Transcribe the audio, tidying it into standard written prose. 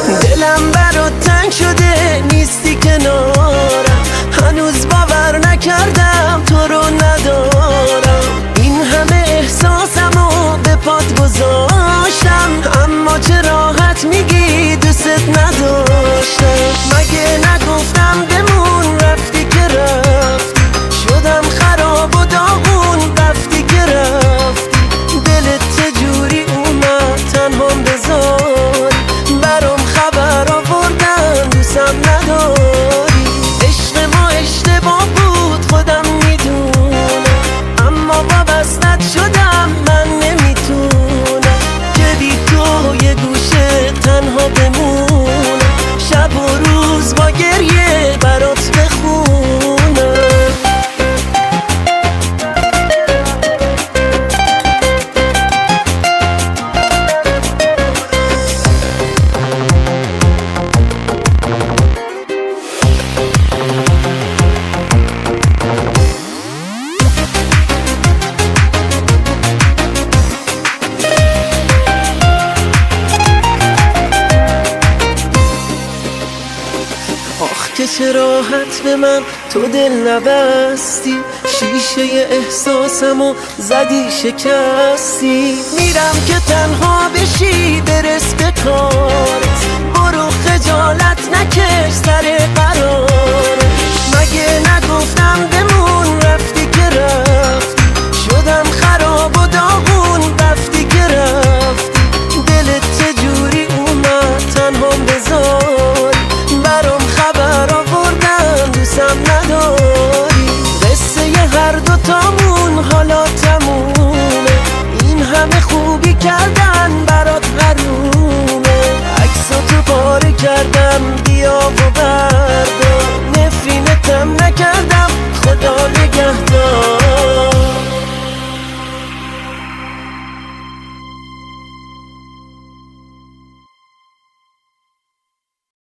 دلم برات تنگ شده نیستی کنارم، هنوز باور نکردم تو رو ندارم. این همه احساسمو به پات گذاشتم، اما چه راحت میگی دوست نداشتم. مگه نگفتم بمون رفتی که رفتی، شدم خراب و داغون رفتی که رفتی. دلت چجوری اومد تنهام بذاری، برام خبر آوردن دوستم نداری. عشق ما اشتباه بود خودم میدونم، اما وابستت شدم من نمیتونم که بی تو یه گوشه تنها بمونم، شب و روز با گریه برات بخونم. آخ که چه راحت به من تو دل نبستی، شیشه احساسمو زدی شکستی. میرم که تنها بشی برس به کارت، برو خجالت نکش سر قرارت. مگه نگفتم بمون رفتی که رفتی، شدم خراب و داغون رفتی که رفتی. دلت چجوری اومد تنهام بذاری، برام خبر آوردن دوستم نداری. قصه هر دوتامون حالا تمومه، این همه خوبی کردن برات حرومه. عکساتو پاره کردم بیا و بردار، نفرینتم نکردم خدا نگهدار.